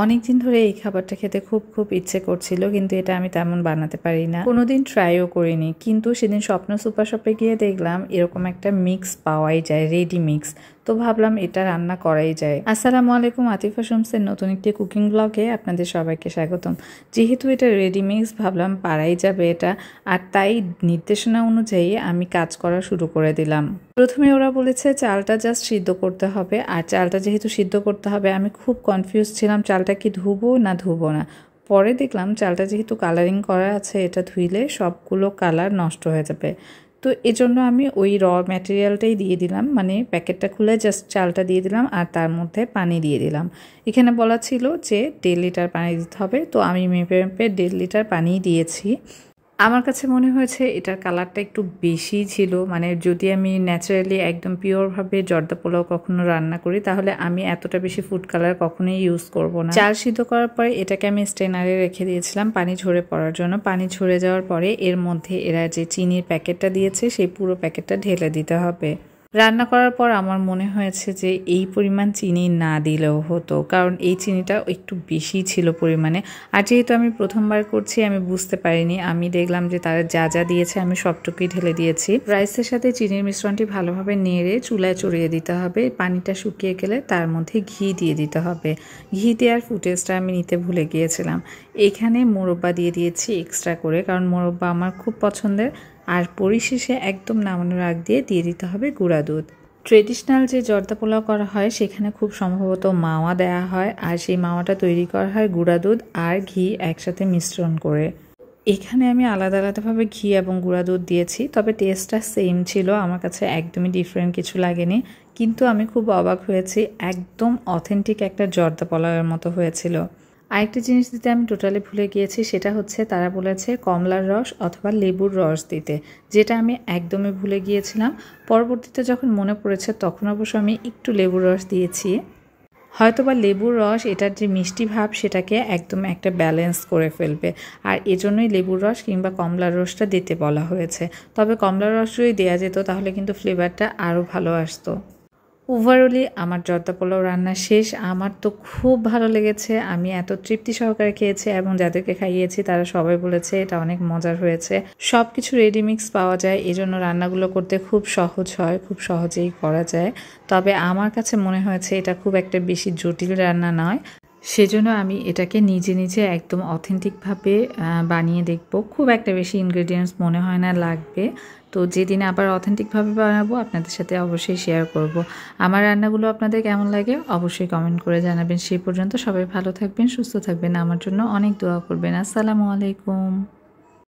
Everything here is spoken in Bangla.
অনেকদিন ধরে এই খাবারটা খেতে খুব ইচ্ছে করছিল, কিন্তু এটা আমি তেমন বানাতে পারি না, কোনোদিন ট্রাইও করিনি। কিন্তু সেদিন স্বপ্ন সুপার শপে গিয়ে দেখলাম এরকম একটা মিক্স পাওয়াই যায়, রেডি মিক্স। তো ভাবলাম এটা রান্না করাই যায়। আসসালামু আলাইকুম, আতিফা শামসের নতুন একটি কুকিং ব্লগে আপনাদের সবাইকে স্বাগতম। যেহেতু এটা রেডি মিক্স, ভাবলাম পারাই যাবে এটা, আর তাই নির্দেশনা অনুযায়ী আমি কাজ করা শুরু করে দিলাম। প্রথমে ওরা বলেছে চালটা জাস্ট সিদ্ধ করতে হবে, আর চালটা যেহেতু সিদ্ধ করতে হবে আমি খুব কনফিউজ ছিলাম চালটা কি ধুবো না ধুবো না। পরে দেখলাম চালটা যেহেতু কালারিং করা আছে, এটা ধুইলে সবগুলো কালার নষ্ট হয়ে যাবে। তো এজন্য আমি ওই র ম্যাটেরিয়ালটাই দিয়ে দিলাম, মানে প্যাকেটটা খুলে জাস্ট চালটা দিয়ে দিলাম আর তার মধ্যে পানি দিয়ে দিলাম। এখানে বলা ছিল যে 1.5 লিটার পানি দিতে হবে, তো আমি মেপে 1.5 লিটার পানি দিয়েছি। আমার কাছে মনে হয়েছে এটার কালারটা একটু বেশি ছিল, মানে যদি আমি ন্যাচারালি একদম পিওরভাবে জর্দা পোলাও কখনো রান্না করি তাহলে আমি এতটা বেশি ফুড কালার কখনোই ইউজ করব না। চাল সিদ্ধ করার পরে এটাকে আমি স্ট্রেনারে রেখে দিয়েছিলাম পানি ঝরে পড়ার জন্য। পানি ঝরে যাওয়ার পরে এর মধ্যে এরা যে চিনির প্যাকেটটা দিয়েছে সেই পুরো প্যাকেটটা ঢেলে দিতে হবে। রান্না করার পর আমার মনে হয়েছে যে এই পরিমাণ চিনি না দিলেও হতো, কারণ এই চিনিটা একটু বেশি ছিল পরিমাণে। আর যেহেতু আমি প্রথমবার করছি আমি বুঝতে পারিনি, আমি দেখলাম যে তারা যা যা দিয়েছে আমি সবটুকুই ঢেলে দিয়েছি। রাইসের সাথে চিনির মিশ্রণটি ভালোভাবে নেড়ে চুলায় চড়িয়ে দিতে হবে। পানিটা শুকিয়ে গেলে তার মধ্যে ঘি দিয়ে দিতে হবে। ঘি দেওয়ার ফুটেজটা আমি নিতে ভুলে গিয়েছিলাম। এখানে মোরব্বা দিয়ে দিয়েছি এক্সট্রা করে, কারণ মোরব্বা আমার খুব পছন্দের। আর পরিশেষে একদম নামানোর আগ দিয়ে দিতে হবে গুঁড়া দুধ। ট্রেডিশনাল যে জর্দা পোলাও করা হয় সেখানে খুব সম্ভবত মাওয়া দেয়া হয়, আর সেই মাওয়াটা তৈরি করা হয় গুঁড়া দুধ আর ঘি একসাথে মিশ্রণ করে। এখানে আমি আলাদাভাবে ঘি এবং গুঁড়া দুধ দিয়েছি, তবে টেস্টটা সেম ছিল, আমার কাছে একদমই ডিফারেন্ট কিছু লাগেনি। কিন্তু আমি খুব অবাক হয়েছি, একদম অথেন্টিক একটা জর্দা পোলাওয়ের মতো হয়েছিল। আরেকটা জিনিস দিতে আমি টোটালি ভুলে গিয়েছি, সেটা হচ্ছে তারা বলেছে কমলার রস অথবা লেবুর রস দিতে, যেটা আমি একদমই ভুলে গিয়েছিলাম। পরবর্তীতে যখন মনে পড়েছে তখন অবশ্য আমি একটু লেবুর রস দিয়েছি। হয়তোবা লেবুর রস এটার যে মিষ্টি ভাব সেটাকে একদম একটা ব্যালেন্স করে ফেলবে, আর এজন্যই লেবুর রস কিংবা কমলার রসটা দিতে বলা হয়েছে। তবে কমলার রস যদি দেওয়া যেত তাহলে কিন্তু ফ্লেভারটা আরও ভালো আসতো। ওভারঅলি আমার জর্দা পোলাও রান্না শেষ। আমার তো খুব ভালো লেগেছে, আমি এত তৃপ্তি সহকারে খেয়েছি এবং যাদেরকে খাইয়েছি তারা সবাই বলেছে এটা অনেক মজার হয়েছে। সব কিছু রেডিমিক্স পাওয়া যায়, এজন্য রান্নাগুলো করতে খুব সহজ হয়, খুব সহজেই করা যায়। তবে আমার কাছে মনে হয়েছে এটা খুব একটা বেশি জটিল রান্না নয়, সেজন্য আমি এটাকে নিজে একদম অথেন্টিকভাবে বানিয়ে দেখব। খুব একটা বেশি ইনগ্রেডিয়েন্টস মনে হয় না লাগবে। তো যেদিন আবার অথেন্টিকভাবে বানাবো আপনাদের সাথে অবশ্যই শেয়ার করব। আমার রান্নাগুলো আপনাদের কেমন লাগে অবশ্যই কমেন্ট করে জানাবেন। সেই পর্যন্ত সবাই ভালো থাকবেন, সুস্থ থাকবেন, আমার জন্য অনেক দোয়া করবেন। আসসালামু আলাইকুম।